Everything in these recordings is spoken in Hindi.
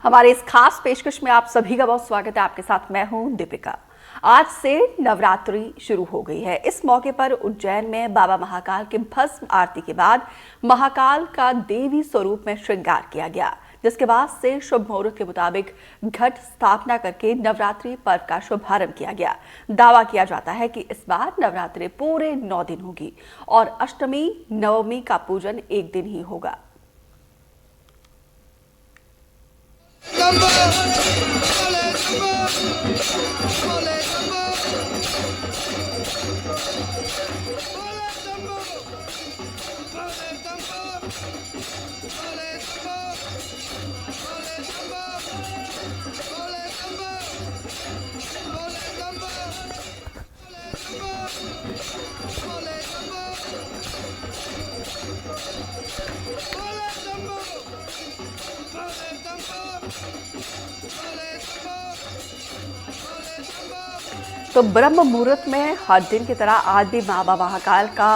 हमारे इस खास पेशकश में आप सभी का बहुत स्वागत है। आपके साथ मैं हूं दीपिका। आज से नवरात्रि शुरू हो गई है। इस मौके पर उज्जैन में बाबा महाकाल के भस्म आरती के बाद महाकाल का देवी स्वरूप में श्रृंगार किया गया, जिसके बाद से शुभ मुहूर्त के मुताबिक घट स्थापना करके नवरात्रि पर्व का शुभारंभ किया गया। दावा किया जाता है कि इस बार नवरात्रि पूरे 9 दिन होगी और अष्टमी नवमी का पूजन एक दिन ही होगा। तो ब्रह्म मुहूर्त में हर दिन की तरह आज भी बाबा महाकाल का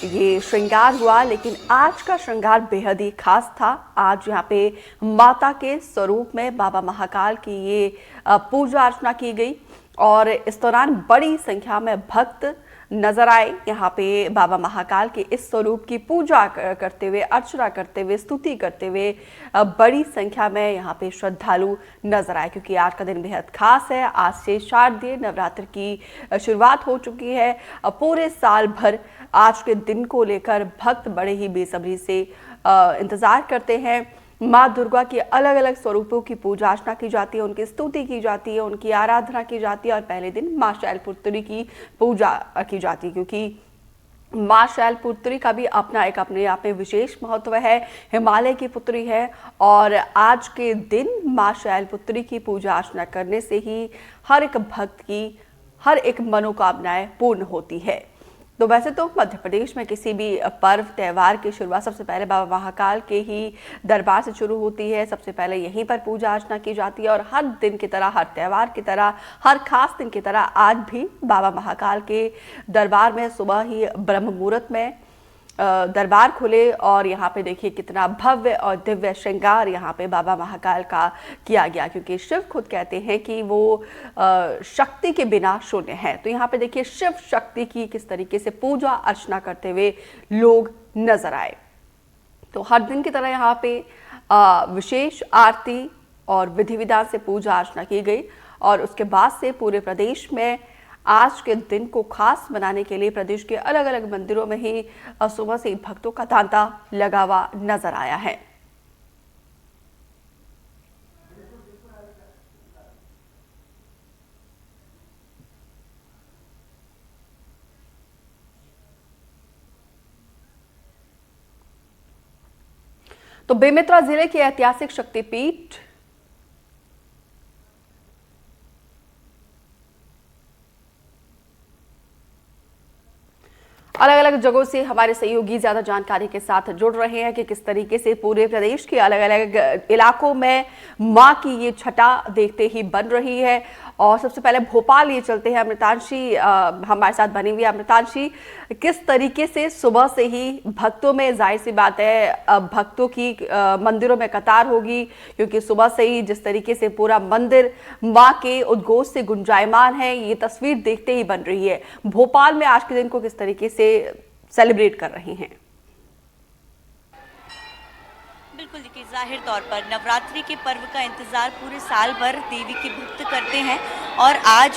ये श्रृंगार हुआ, लेकिन आज का श्रृंगार बेहद ही खास था। आज यहाँ पे माता के स्वरूप में बाबा महाकाल की ये पूजा अर्चना की गई और इस दौरान बड़ी संख्या में भक्त नजर आए। यहाँ पे बाबा महाकाल के इस स्वरूप की पूजा करते हुए, अर्चना करते हुए, स्तुति करते हुए बड़ी संख्या में यहाँ पे श्रद्धालु नजर आए, क्योंकि आज का दिन बेहद खास है। आज से शारदीय नवरात्र की शुरुआत हो चुकी है। पूरे साल भर आज के दिन को लेकर भक्त बड़े ही बेसब्री से इंतजार करते हैं। माँ दुर्गा के अलग अलग स्वरूपों की पूजा अर्चना की जाती है, उनकी स्तुति की जाती है, उनकी आराधना की जाती है और पहले दिन माँ शैलपुत्री की पूजा की जाती है, क्योंकि माँ शैलपुत्री का भी अपने आप में विशेष महत्व है। हिमालय की पुत्री है और आज के दिन माँ शैलपुत्री की पूजा अर्चना करने से ही हर एक भक्त की हर एक मनोकामनाएं पूर्ण होती है। तो वैसे तो मध्य प्रदेश में किसी भी पर्व त्यौहार की शुरुआत सबसे पहले बाबा महाकाल के ही दरबार से शुरू होती है। सबसे पहले यहीं पर पूजा अर्चना की जाती है और हर दिन की तरह, हर त्यौहार की तरह, हर खास दिन की तरह आज भी बाबा महाकाल के दरबार में सुबह ही ब्रह्म मुहूर्त में दरबार खुले और यहाँ पे देखिए कितना भव्य और दिव्य श्रृंगार यहाँ पे बाबा महाकाल का किया गया, क्योंकि शिव खुद कहते हैं कि वो शक्ति के बिना शून्य है। तो यहाँ पे देखिए शिव शक्ति की किस तरीके से पूजा अर्चना करते हुए लोग नजर आए। तो हर दिन की तरह यहाँ पे विशेष आरती और विधि विधान से पूजा अर्चना की गई और उसके बाद से पूरे प्रदेश में आज के दिन को खास बनाने के लिए प्रदेश के अलग अलग मंदिरों में ही सुबह से भक्तों का तांता लगा हुआ नजर आया है। तो बेमेतरा जिले के ऐतिहासिक शक्तिपीठ अलग अलग जगहों से हमारे सहयोगी ज्यादा जानकारी के साथ जुड़ रहे हैं कि किस तरीके से पूरे प्रदेश के अलग अलग इलाकों में मां की ये छटा देखते ही बन रही है। और सबसे पहले भोपाल ये चलते हैं, अमृतांशी हमारे साथ बनी हुई है। अमृतांशी, किस तरीके से सुबह से ही भक्तों में, जाहिर सी बात है भक्तों की मंदिरों में कतार होगी, क्योंकि सुबह से ही जिस तरीके से पूरा मंदिर मां के उद्घोष से गुंजायमान है, ये तस्वीर देखते ही बन रही है। भोपाल में आज के दिन को किस तरीके से सेलिब्रेट कर रही हैं? बिल्कुल, देखिए जाहिर तौर पर नवरात्रि के पर्व का इंतज़ार पूरे साल भर देवी के भक्त करते हैं और आज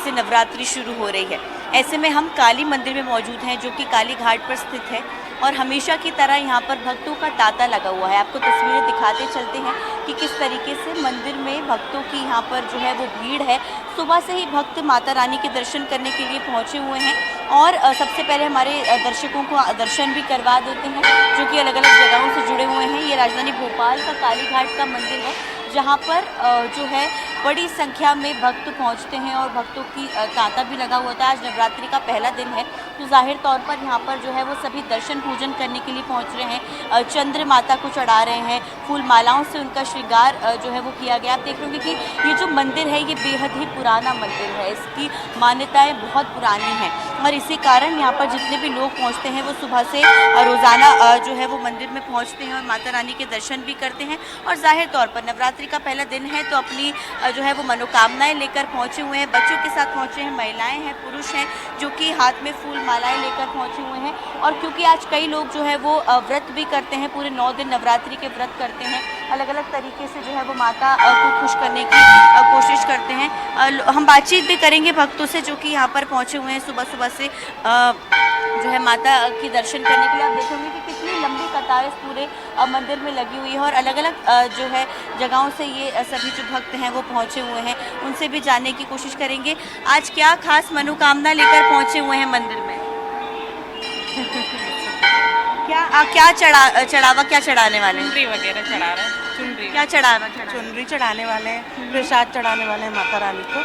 से नवरात्रि शुरू हो रही है। ऐसे में हम काली मंदिर में मौजूद हैं, जो कि काली घाट पर स्थित है और हमेशा की तरह यहाँ पर भक्तों का तांता लगा हुआ है। आपको तस्वीरें दिखाते चलते हैं कि किस तरीके से मंदिर में भक्तों की यहाँ पर जो है वो भीड़ है। सुबह से ही भक्त माता रानी के दर्शन करने के लिए पहुँचे हुए हैं और सबसे पहले हमारे दर्शकों को दर्शन भी करवा देते हैं, जो कि अलग अलग जगहों से जुड़े हुए हैं। ये राजधानी भोपाल का काली घाट का मंदिर है, जहाँ पर जो है बड़ी संख्या में भक्त पहुंचते हैं और भक्तों की तांता भी लगा हुआ था। आज नवरात्रि का पहला दिन है, तो जाहिर तौर पर यहाँ पर जो है वो सभी दर्शन पूजन करने के लिए पहुँच रहे हैं। चंद्र माता को चढ़ा रहे हैं, फूल मालाओं से उनका श्रृंगार जो है वो किया गया। आप देख रहे होंगे कि ये जो मंदिर है ये बेहद ही पुराना मंदिर है, इसकी मान्यताएँ बहुत पुरानी हैं और इसी कारण यहाँ पर जितने भी लोग पहुँचते हैं वो सुबह से रोज़ाना जो है वो मंदिर में पहुँचते हैं और माता रानी के दर्शन भी करते हैं। और जाहिर तौर पर नवरात्रि का पहला दिन है तो अपनी जो है वो मनोकामनाएं लेकर पहुँचे हुए हैं। बच्चों के साथ पहुँचे हैं, महिलाएं हैं, पुरुष हैं जो कि हाथ में फूल मालाएं लेकर पहुँचे हुए हैं। और क्योंकि आज कई लोग जो है वो व्रत भी करते हैं, पूरे 9 दिन नवरात्रि के व्रत करते हैं, अलग अलग तरीके से जो है वो माता को खुश करने की कोशिश करते हैं। हम बातचीत भी करेंगे भक्तों से जो कि यहाँ पर पहुँचे हुए हैं सुबह सुबह से जो है माता की दर्शन करने के लिए। आप देखेंगे कि कितनी लंबी कतार इस पूरे मंदिर में लगी हुई है और अलग अलग जो है जगहों से ये सभी जो भक्त हैं वो पहुँचे हुए हैं, उनसे भी जानने की कोशिश करेंगे आज क्या खास मनोकामना लेकर पहुँचे हुए हैं मंदिर में। क्या चढ़ावा क्या चढ़ाने वाले हैं? चुनरी वगैरह चढ़ा रहे हैं। चुनरी क्या चढ़ावा चुनरी चढ़ाने वाले हैं, प्रसाद चढ़ाने वाले हैं माता रानी को।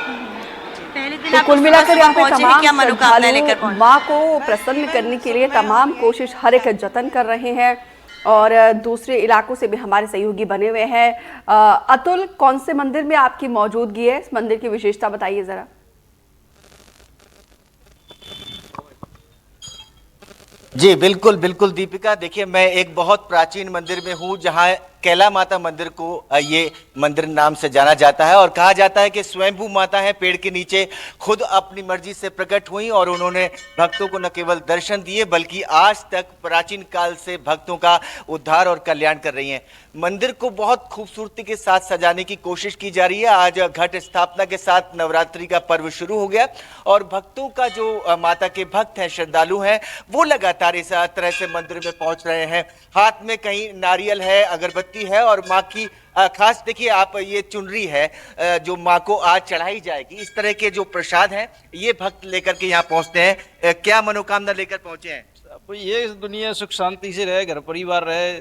पहले दिन तो आप कुल मिलाकर यहाँ पे पहुंचे हैं, क्या तमाम मनोकामना लेकर श्रद्धालु पहुंचे? माँ को प्रसन्न करने के लिए तमाम कोशिश हर एक जतन कर रहे हैं और दूसरे इलाकों से भी हमारे सहयोगी बने हुए हैं। अतुल, कौन से मंदिर में आपकी मौजूदगी है? इस मंदिर की विशेषता बताइए जरा। जी बिल्कुल बिल्कुल दीपिका, देखिए मैं एक बहुत प्राचीन मंदिर में हूँ जहाँ कैला माता मंदिर को ये मंदिर नाम से जाना जाता है और कहा जाता है कि स्वयंभू माता है, पेड़ के नीचे खुद अपनी मर्जी से प्रकट हुई और उन्होंने भक्तों को न केवल दर्शन दिए बल्कि आज तक प्राचीन काल से भक्तों का उद्धार और कल्याण कर रही हैं। मंदिर को बहुत खूबसूरती के साथ सजाने की कोशिश की जा रही है। आज घट स्थापना के साथ नवरात्रि का पर्व शुरू हो गया और भक्तों का जो माता के भक्त हैं, श्रद्धालु हैं, वो लगातार इस तरह से मंदिर में पहुंच रहे हैं। हाथ में कहीं नारियल है, अगरबत्ती है और माँ की खास देखिए आप ये चुनरी है जो माँ को आज चढ़ाई जाएगी। इस तरह के जो प्रसाद हैं ये भक्त लेकर के यहाँ पहुंचते हैं। क्या मनोकामना लेकर पहुंचे हैं? अब ये दुनिया सुख शांति से रहे, घर परिवार रहे,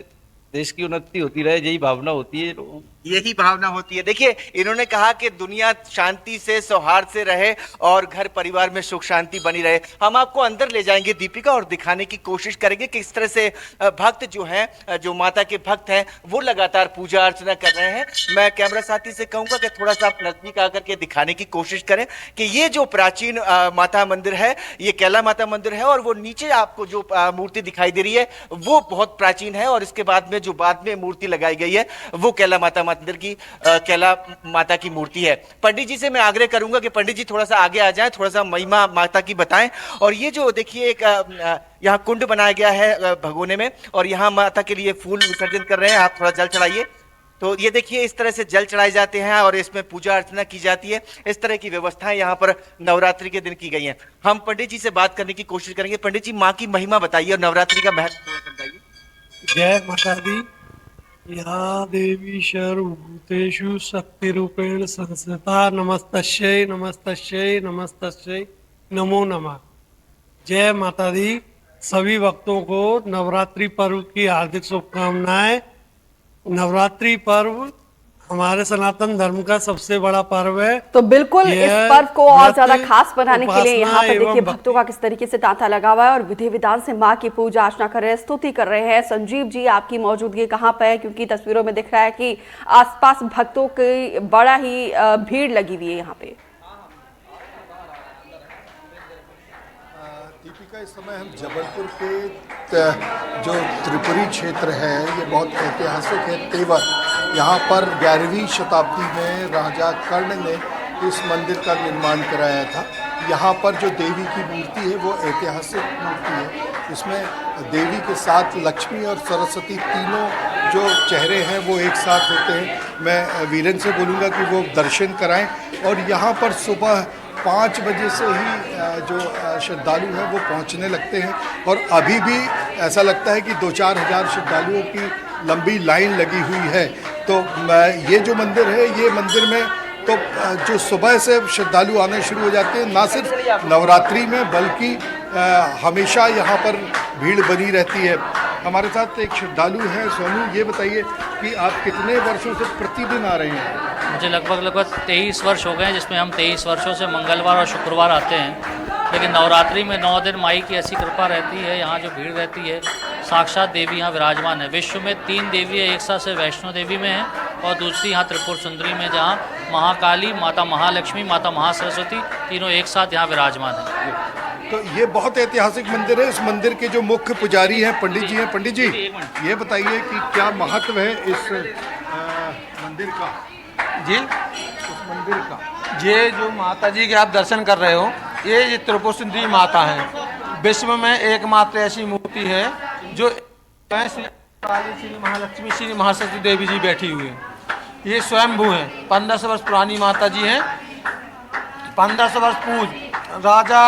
देश की उन्नति होती रहे, यही भावना होती है। यही भावना होती है। देखिए इन्होंने कहा कि दुनिया शांति से, सौहार्द से रहे और घर परिवार में सुख शांति बनी रहे। हम आपको अंदर ले जाएंगे दीपिका और दिखाने की कोशिश करेंगे कि किस तरह से भक्त जो हैं, जो माता के भक्त हैं, वो लगातार पूजा अर्चना कर रहे हैं। मैं कैमरा साथी से कहूंगा कि थोड़ा सा आप नजदीक आकर के दिखाने की कोशिश करें कि ये जो प्राचीन माता मंदिर है, ये कैला माता मंदिर है और वो नीचे आपको जो मूर्ति दिखाई दे रही है वो बहुत प्राचीन है और इसके बाद में जो बाद में मूर्ति लगाई गई है वो कैला माता मंदिर की कैला माता की मूर्ति है। पंडित जी से मैं आग्रह करूंगा कि पंडित जी थोड़ा सा आगे आ जाएं, थोड़ा सा महिमा माता की बताएं। और ये जो देखिए एक यहाँ कुंड बनाया गया है भगोने में और यहाँ माता के लिए फूल विसर्जन कर रहे हैं। आप थोड़ा जल चढ़ाइए। तो ये देखिए इस तरह से जल चढ़ाए जाते हैं और इसमें पूजा अर्चना की जाती है। इस तरह की व्यवस्थाएं यहाँ पर नवरात्रि के दिन की गई हैं। हम पंडित जी से बात करने की कोशिश करेंगे। पंडित जी, माँ की महिमा बताइए और नवरात्रि का महत्व बताइए। जय माता दी। या देवी सर्वभूतेषु शक्तिरूपेण संस्थिता नमस्तस्यै नमस्तस्यै नमस्तस्यै नमो नमः। जय माता दी। सभी भक्तों को नवरात्रि पर्व की हार्दिक शुभकामनाएं। नवरात्रि पर्व हमारे सनातन धर्म का सबसे बड़ा पर्व है। तो बिल्कुल इस पर्व को और ज्यादा खास बनाने के लिए यहाँ पर देखिए भक्तों का किस तरीके से तांता लगा हुआ है और विधि विधान से माँ की पूजा अर्चना कर रहे हैं, स्तुति कर रहे हैं। संजीव जी, आपकी मौजूदगी कहाँ पर है? क्योंकि तस्वीरों में दिख रहा है कि आसपास भक्तों की बड़ा ही भीड़ लगी हुई है यहाँ पे। दीपिका, इस समय हम जबलपुर के जो त्रिपुरी क्षेत्र है ये बहुत ऐतिहासिक है। तेवर, यहाँ पर 11वीं शताब्दी में राजा कर्ण ने इस मंदिर का निर्माण कराया था। यहाँ पर जो देवी की मूर्ति है वो ऐतिहासिक मूर्ति है। इसमें देवी के साथ लक्ष्मी और सरस्वती तीनों जो चेहरे हैं वो एक साथ होते हैं। मैं वीरेन से बोलूँगा कि वो दर्शन कराएं। और यहाँ पर सुबह 5 बजे से ही जो श्रद्धालु हैं वो पहुंचने लगते हैं और अभी भी ऐसा लगता है कि 2-4 हज़ार श्रद्धालुओं की लंबी लाइन लगी हुई है। तो ये जो मंदिर है, ये मंदिर में तो जो सुबह से श्रद्धालु आने शुरू हो जाते हैं, ना सिर्फ नवरात्रि में बल्कि हमेशा यहाँ पर भीड़ बनी रहती है। हमारे साथ एक श्रद्धालु है सोनू, ये बताइए कि आप कितने वर्षों से प्रतिदिन आ रहे हैं? मुझे लगभग 23 वर्ष हो गए हैं, जिसमें हम 23 वर्षों से मंगलवार और शुक्रवार आते हैं। लेकिन नवरात्रि में 9 दिन माई की ऐसी कृपा रहती है, यहाँ जो भीड़ रहती है, साक्षात देवी यहाँ विराजमान है। विश्व में 3 देवी है, एक साथ से वैष्णो देवी में है और दूसरी यहाँ त्रिपुर सुंदरी में, जहाँ महाकाली, माता महालक्ष्मी, माता महासरस्वती तीनों एक साथ यहाँ विराजमान है। तो ये बहुत ऐतिहासिक मंदिर है। इस मंदिर के जो मुख्य पुजारी हैं पंडित जी हैं। पंडित जी, ये बताइए कि क्या महत्व है इस मंदिर का? जी, इस मंदिर का ये जो माता जी के आप दर्शन कर रहे हो, ये त्रिपुर सुंदरी माता है। विश्व में एकमात्र ऐसी मूर्ति है जो श्री काली, श्री महालक्ष्मी, श्री महासरस्वती देवी जी बैठी हुई है। ये स्वयंभू है, 1500 वर्ष पुरानी माता जी हैं। 1500 वर्ष पूर्व राजा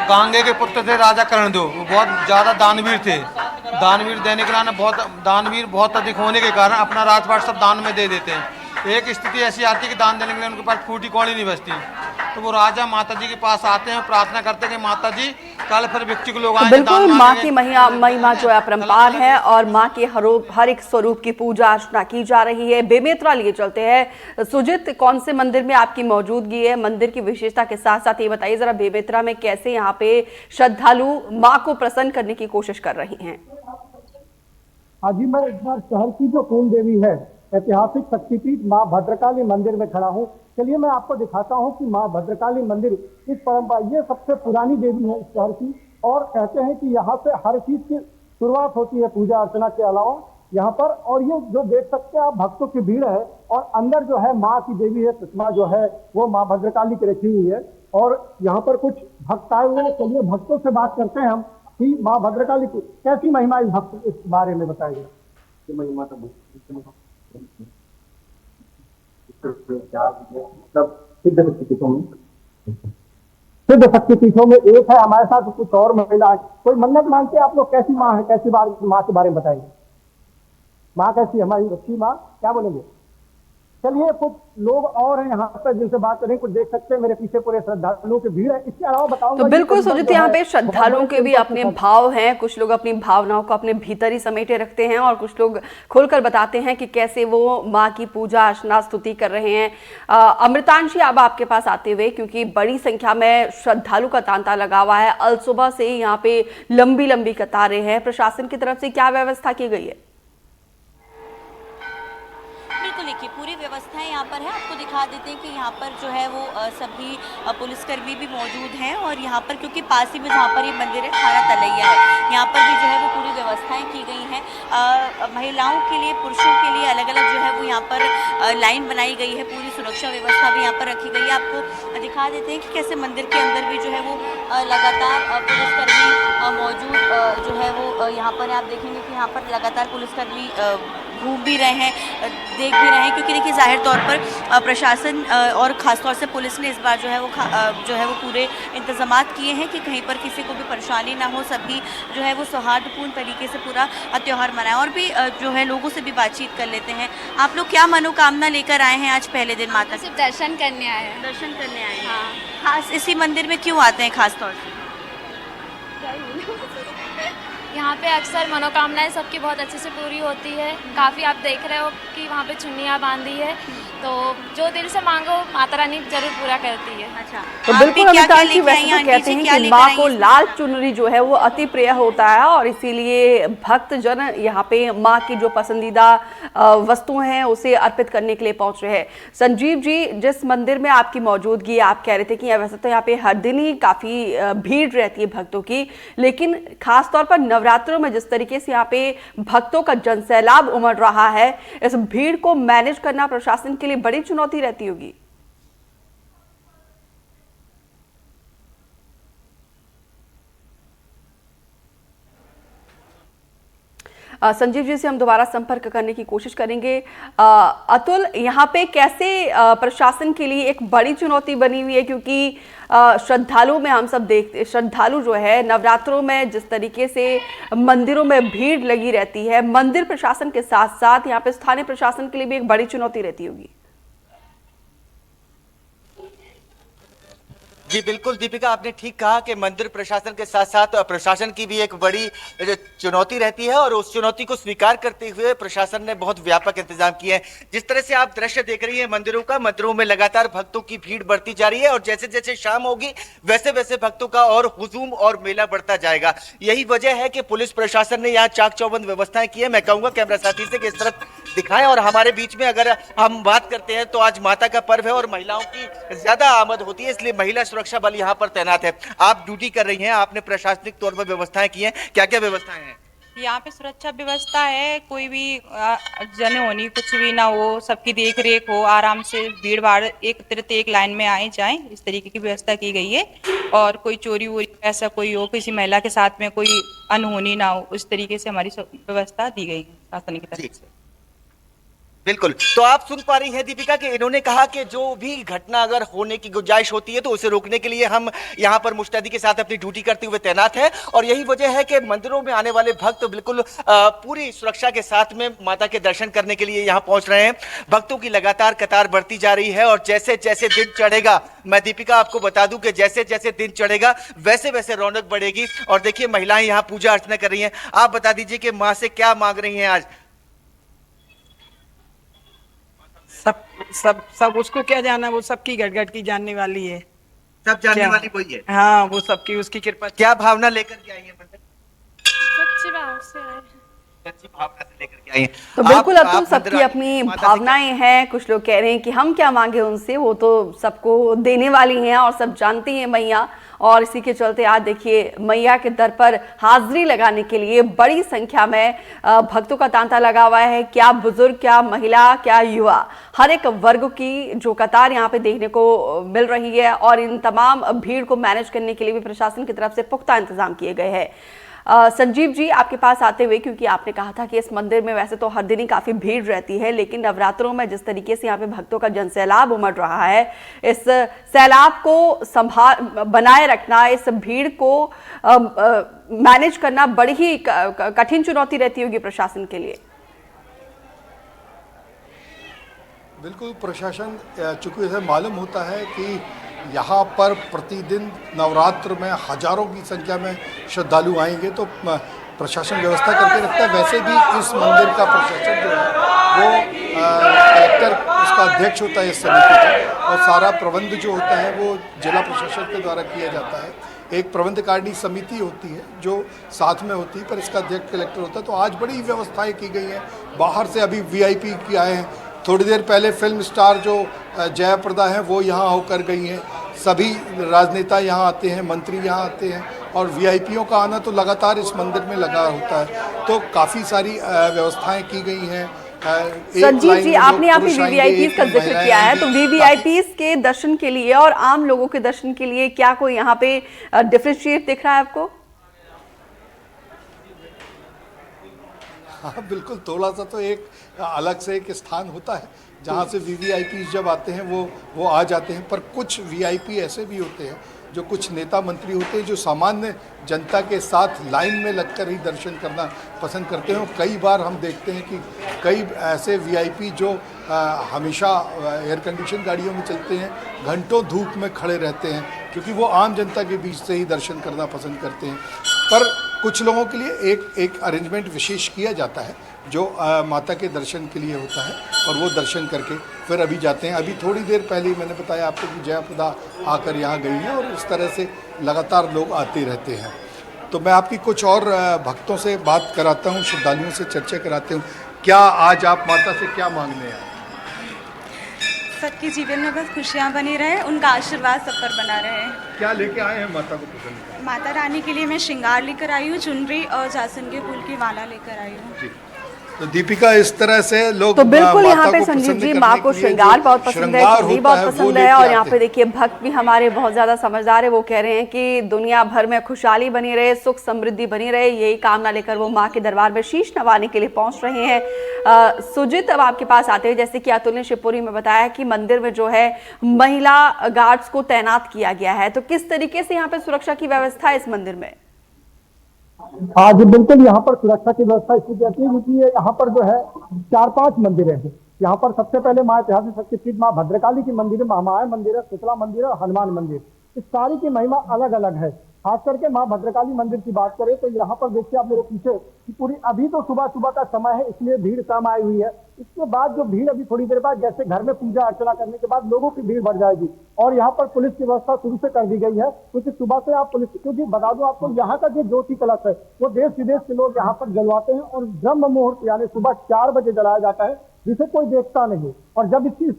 गांगे के पुत्र थे राजा कर्णदेव, वो बहुत ज़्यादा दानवीर थे। दानवीर देने के कारण दानवीर बहुत अधिक होने के कारण अपना राजपाट सब दान में दे देते हैं। एक स्थिति ऐसी आती है कि दान देने के लिए उनके पास फूटी कौड़ी नहीं बचती, तो वो राजा माता जी के पास आते हैं, प्रार्थना करते हैं कि माता जी कल फिर व्यक्ति को लोग तो बिल्कुल माँ की महिमा जो है अपरंपार है और माँ के हर एक स्वरूप की पूजा अर्चना की जा रही है। बेमेतरा लिए चलते हैं। सुजित, कौन से मंदिर में आपकी मौजूदगी है? मंदिर की विशेषता के साथ साथ ये बताइए जरा, बेमेतरा में कैसे यहाँ पे श्रद्धालु माँ को प्रसन्न करने की कोशिश कर रही हैं? आज ही मैं इस बार शहर की जो कुल देवी है, ऐतिहासिक शक्तिपीठ माँ भद्रकाली मंदिर में खड़ा हूँ। चलिए मैं आपको दिखाता हूँ कि माँ भद्रकाली मंदिर इस परंपरा, ये सबसे पुरानी देवी है इस शहर की, और कहते हैं कि यहाँ से हर चीज की शुरुआत होती है पूजा अर्चना के अलावा यहाँ पर। और ये जो देख सकते हैं आप, भक्तों की भीड़ है और अंदर जो है माँ की देवी है, प्रतिमा जो है वो माँ भद्रकाली की रखी हुई है और यहाँ पर कुछ भक्त आए हुए हैं। चलिए भक्तों से बात करते हैं हम कि माँ भद्रकाली की कैसी महिमा, इस भक्त इस बारे में बताएगा। महिमा तो सिद्ध शक्तिपीठों में एक है। हमारे साथ कुछ और महिला, कोई मन्नत मांगते हैं आप लोग, कैसी माँ है, कैसी बार माँ के बारे में बताएंगे? माँ कैसी, हमारी अच्छी माँ, क्या बोलेंगे? चलिए कुछ लोग और हैं यहाँ पर जिनसे बात करें। कुछ देख सकते हैं मेरे पीछे पूरे श्रद्धालुओं की भीड़ है। इसके अलावा बताऊंगा तो बिल्कुल सुजित, यहाँ पे श्रद्धालुओं के भी अपने भाव हैं। कुछ लोग अपनी भावनाओं को अपने भीतर ही समेटे रखते हैं और कुछ लोग खुलकर बताते हैं कि कैसे वो माँ की पूजा अर्चना स्तुति कर रहे हैं। अमृतांशी, अब आपके पास आते हुए, क्योंकि बड़ी संख्या में श्रद्धालु का तांता लगा हुआ है, अल सुबह से यहाँ पे लंबी लंबी कतारें हैं, प्रशासन की तरफ से क्या व्यवस्था की गई है? बिल्कुल, देखिए पूरी व्यवस्थाएं यहाँ पर है। आपको दिखा देते हैं कि यहाँ पर जो है वो सभी पुलिसकर्मी भी मौजूद हैं और यहाँ पर क्योंकि पास ही में जहाँ पर ये मंदिर है थाना तलैया है, यहाँ पर भी जो है वो पूरी व्यवस्थाएं की गई हैं। महिलाओं के लिए, पुरुषों के लिए अलग अलग जो है वो यहाँ पर लाइन बनाई गई है। पूरी सुरक्षा व्यवस्था भी यहाँ पर रखी गई है। आपको दिखा देते हैं कि कैसे मंदिर के अंदर भी जो है वो लगातार पुलिसकर्मी मौजूद जो है वो यहाँ पर आप देखेंगे कि यहाँ पर लगातार पुलिसकर्मी घूम भी रहे हैं, देख भी रहे हैं, क्योंकि देखिए जाहिर तौर पर प्रशासन और ख़ासतौर से पुलिस ने इस बार जो है वो पूरे इंतजामात किए हैं कि कहीं पर किसी को भी परेशानी ना हो, सभी जो है वो सौहार्दपूर्ण तरीके से पूरा त्यौहार मनाएं। और भी जो है लोगों से भी बातचीत कर लेते हैं। आप लोग क्या मनोकामना लेकर आए हैं आज पहले दिन माता? सिर्फ दर्शन करने आए हैं। दर्शन करने आए हैं। हाँ। खास इसी मंदिर में क्यों आते हैं खास तौर से? यहाँ पे अक्सर मनोकामनाएं सबकी बहुत अच्छे से पूरी होती है। काफ़ी आप देख रहे हो कि वहाँ पे चुन्नियाँ बांधी है, तो जो दिल से मांगो माता रानी जरूर पूरा करती है। अच्छा, तो आप बिल्कुल भी क्या क्या अमिताभ जी लेके आई वैसे हैं? तो कहते आंटी जी, हैं क्या कि लेकर माँ आई को हैं? लाल चुनरी जो है वो अति प्रिय होता है और इसीलिए भक्तजन यहाँ पे माँ की जो पसंदीदा वस्तुएं हैं उसे अर्पित करने के लिए पहुंच रहे हैं। संजीव जी, जिस मंदिर में आपकी मौजूदगी, आप कह रहे थे कि वैसे तो यहाँ पे हर दिन ही काफी भीड़ रहती है भक्तों की, लेकिन खासतौर पर नवरात्रों में जिस तरीके से यहाँ पे भक्तों का जनसैलाब उमड़ रहा है, इस भीड़ को मैनेज करना प्रशासन के लिए बड़ी चुनौती रहती होगी। संजीव जी से हम दोबारा संपर्क करने की कोशिश करेंगे। अतुल, यहाँ पे कैसे प्रशासन के लिए एक बड़ी चुनौती बनी हुई है, क्योंकि श्रद्धालु में हम सब देखते, श्रद्धालु जो है नवरात्रों में जिस तरीके से मंदिरों में भीड़ लगी रहती है, मंदिर प्रशासन के साथ साथ यहाँ पे स्थानीय प्रशासन के लिए भी एक बड़ी चुनौती रहती होगी। जी बिल्कुल दीपिका, आपने ठीक कहा कि मंदिर प्रशासन के साथ साथ प्रशासन की भी एक बड़ी चुनौती रहती है, और उस चुनौती को स्वीकार करते हुए प्रशासन ने बहुत व्यापक इंतजाम किए हैं। जिस तरह से आप दृश्य देख रही हैं मंदिरों में लगातार भक्तों की भीड़ बढ़ती जा रही है, और जैसे जैसे शाम होगी वैसे वैसे भक्तों का और हुजूम और मेला बढ़ता जाएगा। यही वजह है कि पुलिस प्रशासन ने यहाँ चाक चौबंद व्यवस्थाएं की है। मैं कहूंगा कैमरा साथी से कि इस तरफ दिखाएं, और हमारे बीच में अगर हम बात करते हैं तो आज माता का पर्व है और महिलाओं की ज्यादा आमद होती है, इसलिए महिला सुरक्षा बल यहाँ पर तैनात है। आप ड्यूटी कर रही हैं, आपने प्रशासनिक तौर पर व्यवस्थाएं की हैं, क्या क्या व्यवस्थाएं हैं? यहाँ पे सुरक्षा व्यवस्था है, कोई भी जनहानि कुछ भी ना हो, सबकी देख रेख हो, आराम से भीड़ भाड़ एकत्रित एक लाइन में आए जाएं, इस तरीके की व्यवस्था की गई है। और कोई चोरी वोरी ऐसा कोई हो, किसी महिला के साथ में कोई अनहोनी ना हो, उस तरीके से हमारी व्यवस्था दी गई है शासन की तरफ से। बिल्कुल, तो आप सुन पा रही हैं दीपिका कि इन्होंने कहा कि जो भी घटना अगर होने की गुंजाइश होती है तो उसे रोकने के लिए हम यहाँ पर मुस्तैदी के साथ अपनी ड्यूटी करते हुए तैनात है। और यही वजह है कि मंदिरों में आने वाले भक्त बिल्कुल पूरी सुरक्षा के साथ में माता के दर्शन करने के लिए यहाँ पहुंच रहे हैं। भक्तों की लगातार कतार बढ़ती जा रही है, और जैसे जैसे दिन चढ़ेगा, मैं दीपिका आपको बता दूं कि जैसे जैसे दिन चढ़ेगा वैसे वैसे रौनक बढ़ेगी। और देखिए महिलाएं यहाँ पूजा अर्चना कर रही हैं। आप बता दीजिए कि माँ से क्या मांग रही हैं आज? सब उसको क्या जाना, वो सबकी गटगट की जानने वाली है, सब जानने वाली वही है। हाँ, वो सबकी उसकी कृपा। क्या भावना लेकर के आई है मंदिर? सच्ची भाव से आए हैं। सच्ची भावना से लेकर के आई हैं। तो बिल्कुल अब तो आप सबकी मंदिर अपनी माता से भावनाएं हैं। कुछ लोग कह रहे हैं कि हम क्या मांगे उनसे, वो तो सबको देने वाली हैं और सब जानती हैं मैया। और इसी के चलते आज देखिए मैया के दर पर हाजिरी लगाने के लिए बड़ी संख्या में भक्तों का तांता लगा हुआ है। क्या बुजुर्ग, क्या महिला, क्या युवा, हर एक वर्ग की जो कतार यहाँ पे देखने को मिल रही है। और इन तमाम भीड़ को मैनेज करने के लिए भी प्रशासन की तरफ से पुख्ता इंतजाम किए गए हैं। संजीव जी, आपके पास आते हुए, क्योंकि आपने कहा था कि इस मंदिर में वैसे तो हर दिन ही काफी भीड़ रहती है, लेकिन नवरात्रों में जिस तरीके से यहाँ पे भक्तों का जनसैलाब उमड़ रहा है, इस सैलाब को बनाए रखना, इस भीड़ को मैनेज करना बड़ी ही कठिन चुनौती रहती होगी प्रशासन के लिए। बिल्कुल, प्रशासन चूंकि इसे मालूम होता है कि यहाँ पर प्रतिदिन नवरात्र में हजारों की संख्या में श्रद्धालु आएंगे, तो प्रशासन व्यवस्था करके रखता है। वैसे भी इस मंदिर का प्रशासन जो है वो कलेक्टर उसका अध्यक्ष होता है इस समिति का, और सारा प्रबंध जो होता है वो जिला प्रशासन के द्वारा किया जाता है। एक प्रबंधकारिणी समिति होती है जो साथ में होती है, पर इसका अध्यक्ष कलेक्टर होता है। तो आज बड़ी व्यवस्थाएं की गई हैं। बाहर से अभी VIP की आए हैं, थोड़ी देर पहले फिल्म स्टार जो जयाप्रदा हैं वो यहाँ होकर गई हैं। सभी राजनेता यहाँ आते हैं, मंत्री यहाँ आते हैं, और VIPों का आना तो लगातार इस मंदिर में लगा होता है। तो काफ़ी सारी व्यवस्थाएं की गई हैं। संजीव जी, आपने यहाँ पे VVIPs का जिक्र किया है, तो VVIPs के दर्शन के लिए और आम लोगों के दर्शन के लिए क्या कोई यहाँ पे डिफरेंशिएट दिख रहा है आपको? हाँ बिल्कुल, थोड़ा सा तो एक अलग से एक स्थान होता है जहाँ से VVIPs जब आते हैं वो आ जाते हैं। पर कुछ VIP ऐसे भी होते हैं, जो कुछ नेता मंत्री होते हैं, जो सामान्य जनता के साथ लाइन में लगकर ही दर्शन करना पसंद करते हैं। कई बार हम देखते हैं कि कई ऐसे VIP जो हमेशा एयर कंडीशन गाड़ियों में चलते हैं, घंटों धूप में खड़े रहते हैं, क्योंकि वो आम जनता के बीच से ही दर्शन करना पसंद करते हैं। पर कुछ लोगों के लिए एक अरेंजमेंट विशेष किया जाता है जो माता के दर्शन के लिए होता है, और वो दर्शन करके फिर अभी जाते हैं। अभी थोड़ी देर पहले ही मैंने बताया आपको कि जयाप्रदा आकर यहाँ गई है, और इस तरह से लगातार लोग आते रहते हैं। तो मैं आपकी कुछ और भक्तों से बात कराता हूँ, श्रद्धालुओं से चर्चा कराते हूँ। क्या आज आप माता से क्या मांगने आए? सबके जीवन में बस खुशियाँ बनी रहे, उनका आशीर्वाद सब पर बना रहे। क्या लेके आए हैं माता को पसंद? माता रानी के लिए मैं श्रृंगार लेकर आई हूँ, चुनरी और जासुन के फूल की माला लेकर आई हूँ। तो दीपिका, इस तरह से लोग तो बिल्कुल यहाँ पे संजीव जी, माँ को श्रृंगार बहुत पसंद है, चुनरी बहुत पसंद है। और यहाँ पे देखिए भक्त भी हमारे बहुत ज्यादा समझदार है, वो कह रहे हैं कि दुनिया भर में खुशहाली बनी रहे, सुख समृद्धि बनी रहे, यही कामना लेकर वो माँ के दरबार में शीश नवाने के लिए पहुंच रहे हैं। सुजित, अब आपके पास आते हुए, जैसे कि अतुल ने शिवपुरी में बताया कि मंदिर में जो है महिला गार्ड्स को तैनात किया गया है, तो किस तरीके से यहाँ पे सुरक्षा की व्यवस्था है इस मंदिर में? हाँ जी बिल्कुल, यहाँ पर सुरक्षा की व्यवस्था इसलिए रहती है क्योंकि यहाँ पर जो है 4-5 मंदिर हैं। यहाँ पर सबसे पहले माँ ऐतिहासिक शक्तिपीठ माँ भद्रकाली की मंदिर है, महामाया मंदिर है, शीतला मंदिर है और हनुमान मंदिर। इस सारी की महिमा अलग अलग है। खास करके माँ भद्रकाली मंदिर की बात करें तो यहाँ पर देखिए आप मेरे पीछे कि पूरी अभी तो सुबह सुबह का समय है, इसलिए भीड़ कम आई हुई है। इसके बाद जो भीड़ अभी थोड़ी देर बाद जैसे घर में पूजा अर्चना करने के बाद लोगों की भीड़ बढ़ जाएगी और यहाँ पर पुलिस की व्यवस्था शुरू से कर दी गई है, क्योंकि सुबह से आप पुलिस, क्योंकि बता दूं आपको यहाँ का जो ज्योति कलश है वो देश विदेश के लोग यहाँ पर जलवाते हैं और ब्रह्म मुहूर्त यानी सुबह 4 बजे जलाया जाता है, जिसे कोई देखता नहीं। और जब इसकी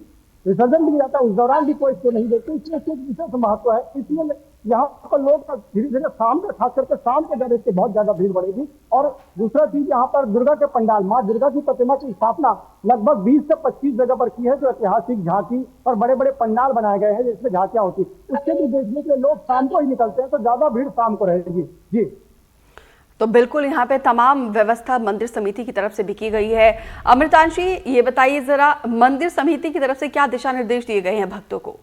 विसर्जन भी जाता है उस दौरान भी कोई इसको नहीं देखते, इसलिए इसकी विशेष महत्व है। इसलिए यहाँ पर लोग धीरे धीरे शाम में, खास करके शाम के दर से बहुत ज्यादा भीड़ बढ़ेगी। और दूसरा चीज, यहाँ पर दुर्गा के पंडाल, माँ दुर्गा की प्रतिमा की स्थापना लगभग 20 से 25 जगह पर की है, जो ऐतिहासिक झांकी और बड़े बड़े पंडाल बनाए गए हैं जिसमें झांकियां होती है। उसके भी देखने के लिए लोग शाम को ही निकलते हैं, तो ज्यादा भीड़ शाम को रहेगी। जी तो बिल्कुल यहाँ पे तमाम व्यवस्था मंदिर समिति की तरफ से भी की गई है। अमृतांशी, ये बताइए जरा, मंदिर समिति की तरफ से क्या दिशा निर्देश दिए गए हैं भक्तों को?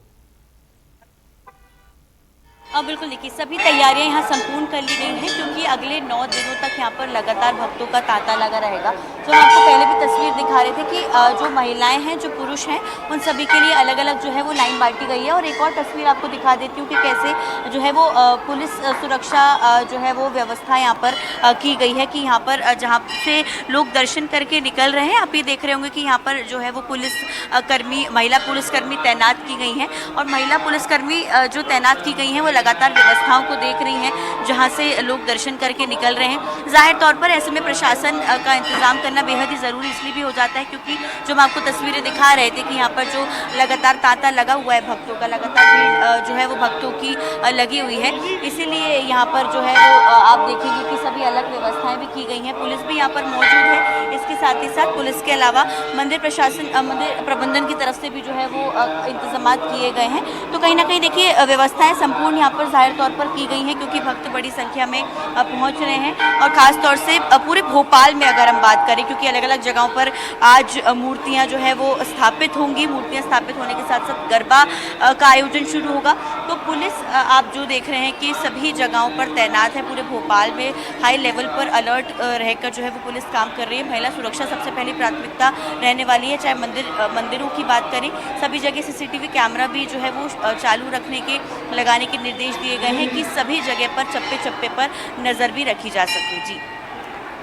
बिल्कुल, देखिए सभी तैयारियां यहाँ संपूर्ण कर ली गई हैं, क्योंकि अगले 9 दिनों तक यहाँ पर लगातार भक्तों का तांता लगा रहेगा। तो हम आपको पहले भी तस्वीर दिखा रहे थे कि जो महिलाएं हैं, जो पुरुष हैं, उन सभी के लिए अलग अलग जो है वो लाइन बांटी गई है। और एक और तस्वीर आपको दिखा देती हूँ कि कैसे जो है वो पुलिस सुरक्षा जो है वो व्यवस्था यहाँ पर की गई है, कि यहाँ पर जहाँ से लोग दर्शन करके निकल रहे हैं, आप ये देख रहे होंगे कि यहाँ पर जो है वो पुलिस कर्मी, महिला पुलिसकर्मी तैनात की गई हैं। और महिला पुलिसकर्मी जो तैनात की गई हैं वो लगातार व्यवस्थाओं को देख रही हैं, जहां से लोग दर्शन करके निकल रहे हैं। जाहिर तौर पर ऐसे में प्रशासन का इंतजाम करना बेहद ही ज़रूरी इसलिए भी हो जाता है, क्योंकि जो हम आपको तस्वीरें दिखा रहे थे कि यहाँ पर जो लगातार तांता लगा हुआ है भक्तों का, लगातार भीड़ जो है वो भक्तों की लगी हुई है। इसीलिए यहाँ पर जो है वो आप देखेंगे कि सभी अलग व्यवस्थाएँ भी की गई हैं। पुलिस भी यहाँ पर मौजूद है। इसके साथ ही साथ पुलिस के अलावा मंदिर प्रशासन, मंदिर प्रबंधन की तरफ से भी जो है वो इंतजाम किए गए हैं। तो कहीं ना कहीं देखिए व्यवस्थाएँ संपूर्ण यहाँ पर जाहिर तौर पर की गई हैं, क्योंकि भक्त बड़ी संख्या में पहुंच रहे हैं। और ख़ास तौर से पूरे भोपाल में अगर हम बात करें, क्योंकि अलग अलग जगहों पर आज मूर्तियां जो है वो स्थापित होंगी, मूर्तियां स्थापित होने के साथ साथ गरबा का आयोजन शुरू होगा। तो पुलिस आप जो देख रहे हैं कि सभी जगहों पर तैनात है। पूरे भोपाल में हाई लेवल पर अलर्ट रहकर जो है वो पुलिस काम कर रही है। महिला सुरक्षा सबसे पहली प्राथमिकता रहने वाली है। चाहे मंदिरों की बात करें, सभी जगह CCTV कैमरा भी जो है वो चालू रखने के, लगाने के निर्देश दिए गए हैं कि सभी जगह पर चप्पे चप्पे पर नजर भी रखी जा सके। जी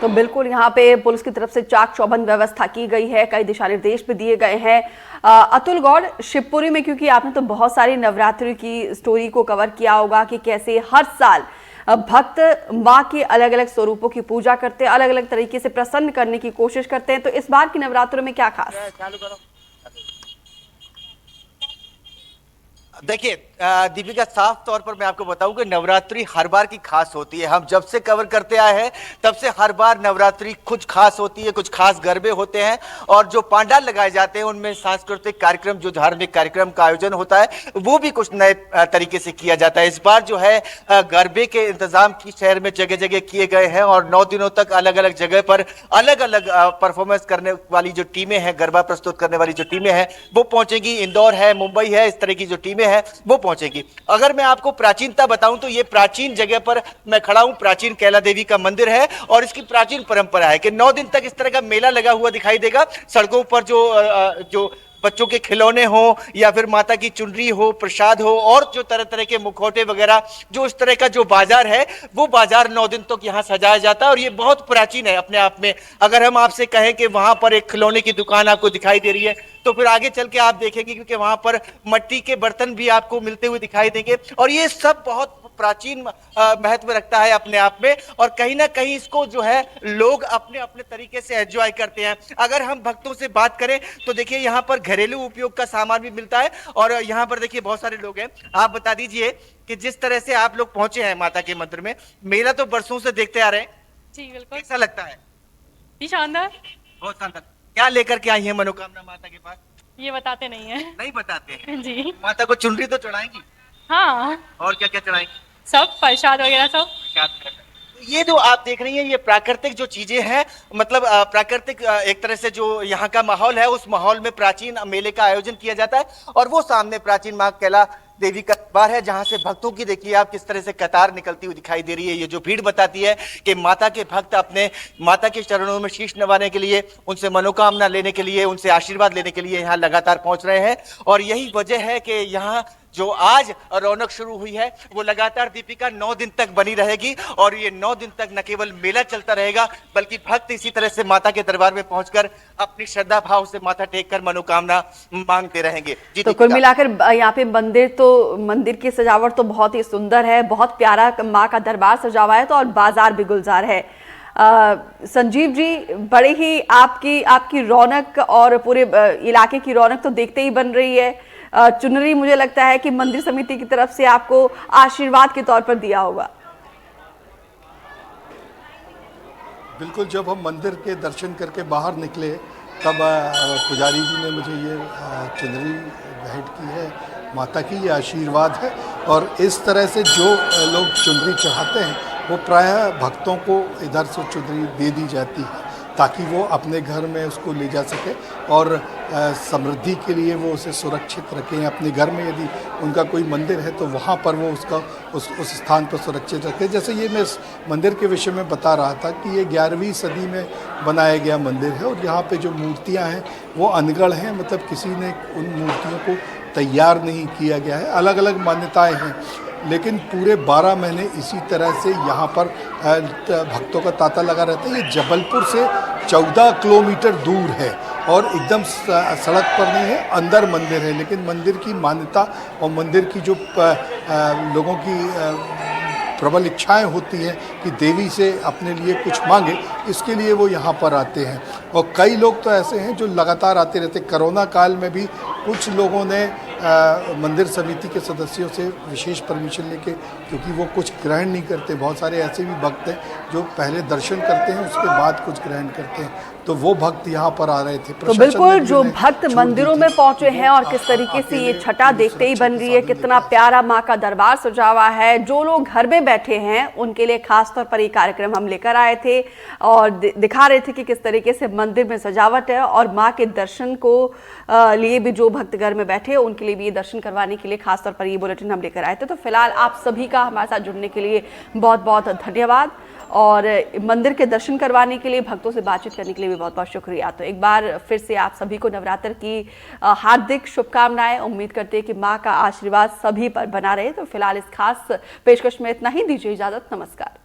तो बिल्कुल यहाँ पे पुलिस की तरफ से चाक चौबंद व्यवस्था की गई है, कई दिशा निर्देश भी दिए गए हैं। अतुल गौड़, शिवपुरी में, क्योंकि आपने तो बहुत सारी नवरात्रि की स्टोरी को कवर किया होगा कि कैसे हर साल भक्त माँ के अलग अलग स्वरूपों की पूजा करते हैं, अलग अलग तरीके से प्रसन्न करने की कोशिश करते हैं, तो इस बार की नवरात्रों में क्या खास? देखिए दीपिका, साफ तौर पर मैं आपको बताऊं कि नवरात्रि हर बार की खास होती है। हम जब से कवर करते आए हैं तब से हर बार नवरात्रि कुछ खास होती है, कुछ खास गरबे होते हैं और जो पंडाल लगाए जाते हैं उनमें सांस्कृतिक कार्यक्रम, जो धार्मिक कार्यक्रम का आयोजन होता है वो भी कुछ नए तरीके से किया जाता है। इस बार जो है गरबे के इंतजाम की शहर में जगह जगह किए गए हैं और 9 दिनों तक अलग अलग जगह पर अलग अलग परफॉर्मेंस करने वाली जो टीमें हैं, गरबा प्रस्तुत करने वाली जो टीमें हैं वो पहुंचेंगी। इंदौर है, मुंबई है, इस तरह की जो टीमें है वो पहुंचेगी। अगर मैं आपको प्राचीनता बताऊं तो ये प्राचीन जगह पर मैं खड़ा हूं, प्राचीन कैला देवी का मंदिर है और इसकी प्राचीन परंपरा है कि 9 दिन तक इस तरह का मेला लगा हुआ दिखाई देगा। सड़कों पर जो बच्चों के खिलौने हो या फिर माता की चुनरी हो, प्रसाद हो और जो तरह तरह के मुखौटे वगैरह, जो इस तरह का जो बाजार है वो बाजार 9 दिन तक यहाँ सजाया जाता है और ये बहुत प्राचीन है अपने आप में। अगर हम आपसे कहें कि वहां पर एक खिलौने की दुकान आपको दिखाई दे रही है तो फिर आगे चल के आप देखेंगे क्योंकि वहां पर मिट्टी के बर्तन भी आपको मिलते हुए दिखाई देंगे और ये सब बहुत प्राचीन महत्व रखता है अपने आप में और कहीं ना कहीं इसको जो है लोग अपने अपने तरीके से एंजॉय करते हैं। अगर हम भक्तों से बात करें तो देखिए यहाँ पर घरेलू उपयोग का सामान भी मिलता है और यहाँ पर देखिए बहुत सारे लोग हैं। आप बता दीजिए कि जिस तरह से आप लोग पहुंचे हैं माता के मंदिर में, मेला तो बरसों से देखते आ रहे हैं। जी बिल्कुल। कैसा लगता है? जी शानदार। बहुत शानदार। क्या लेकर के आई है मनोकामना माता के पास? ये बताते नहीं है। नहीं बताते हैं जी। माता को चुनरी तो चढ़ाएंगी? हाँ। और क्या क्या चढ़ाएंगी? सब प्रसाद वगैरह सब। ये जो आप देख रही हैं ये प्राकृतिक जो चीजें हैं, मतलब प्राकृतिक एक तरह से जो यहाँ का माहौल है उस माहौल में प्राचीन मेले का आयोजन किया जाता है और वो सामने प्राचीन माँ कैला देवी का दरबार है जहां से भक्तों की देखिए आप किस तरह से कतार निकलती हुई दिखाई दे रही है। ये जो भीड़ बताती है कि माता के भक्त अपने माता के चरणों में शीश नवाने के लिए, उनसे मनोकामना लेने के लिए, उनसे आशीर्वाद लेने के लिए यहाँ लगातार पहुंच रहे हैं और यही वजह है कि यहाँ जो आज रौनक शुरू हुई है वो लगातार दीपिका 9 दिन तक बनी रहेगी और ये 9 दिन तक न केवल मेला चलता रहेगा बल्कि भक्त इसी तरह से माता के दरबार में पहुंचकर अपनी श्रद्धा भाव से माथा टेक कर मनोकामना मांगते रहेंगे। जी तो कुल मिलाकर यहाँ पे मंदिर की सजावट तो बहुत ही सुंदर है, बहुत प्यारा माँ का दरबार सजा हुआ है तो और बाजार भी गुलजार है। संजीव जी, बड़े ही आपकी रौनक और पूरे इलाके की रौनक तो देखते ही बन रही है। चुनरी मुझे लगता है कि मंदिर समिति की तरफ से आपको आशीर्वाद के तौर पर दिया होगा। बिल्कुल, जब हम मंदिर के दर्शन करके बाहर निकले तब पुजारी जी ने मुझे ये चुनरी भेंट की है, माता की ये आशीर्वाद है। और इस तरह से जो लोग चुनरी चढ़ाते हैं वो प्रायः भक्तों को इधर से चुनरी दे दी जाती है ताकि वो अपने घर में उसको ले जा सके और समृद्धि के लिए वो उसे सुरक्षित रखें। अपने घर में यदि उनका कोई मंदिर है तो वहाँ पर वो उस स्थान पर सुरक्षित रखें। जैसे ये मैं इस मंदिर के विषय में बता रहा था कि ये 11वीं सदी में बनाया गया मंदिर है और यहाँ पे जो मूर्तियाँ हैं वो अनगढ़ हैं, मतलब किसी ने उन मूर्तियों को तैयार नहीं किया गया है। अलग अलग मान्यताएँ हैं, लेकिन पूरे 12 महीने इसी तरह से यहाँ पर भक्तों का तांता लगा रहता है। ये जबलपुर से 14 किलोमीटर दूर है और एकदम सड़क पर नहीं है, अंदर मंदिर है। लेकिन मंदिर की मान्यता और मंदिर की जो लोगों की प्रबल इच्छाएं होती हैं कि देवी से अपने लिए कुछ मांगे, इसके लिए वो यहाँ पर आते हैं। और कई लोग तो ऐसे हैं जो लगातार आते रहते। कोरोना काल में भी कुछ लोगों ने मंदिर समिति के सदस्यों से विशेष परमिशन लेके, क्योंकि वो कुछ ग्रहण नहीं करते, बहुत सारे ऐसे भी भक्त हैं जो पहले दर्शन करते हैं उसके बाद कुछ ग्रहण करते हैं, तो वो भक्त यहाँ पर आ रहे थे। तो बिल्कुल जो भक्त मंदिरों में पहुंचे हैं और किस तरीके से ये छटा देखते ही बन रही है, कितना प्यारा माँ का दरबार सजा हुआ है। जो लोग घर में बैठे हैं उनके लिए खास तौर पर ये कार्यक्रम हम लेकर आए थे और दिखा रहे थे कि किस तरीके से मंदिर में सजावट है और माँ के दर्शन को लिए भी जो भक्त घर में बैठे हैं उनके लिए भी ये दर्शन करवाने के लिए खास तौर पर ये बुलेटिन हम लेकर आए थे। तो फिलहाल आप सभी का हमारे साथ जुड़ने के लिए बहुत बहुत धन्यवाद और मंदिर के दर्शन करवाने के लिए, भक्तों से बातचीत करने के लिए भी बहुत बहुत शुक्रिया। तो एक बार फिर से आप सभी को नवरात्र की हार्दिक शुभकामनाएं। उम्मीद करते हैं कि माँ का आशीर्वाद सभी पर बना रहे। तो फिलहाल इस खास पेशकश में इतना ही, दीजिए इजाजत, नमस्कार।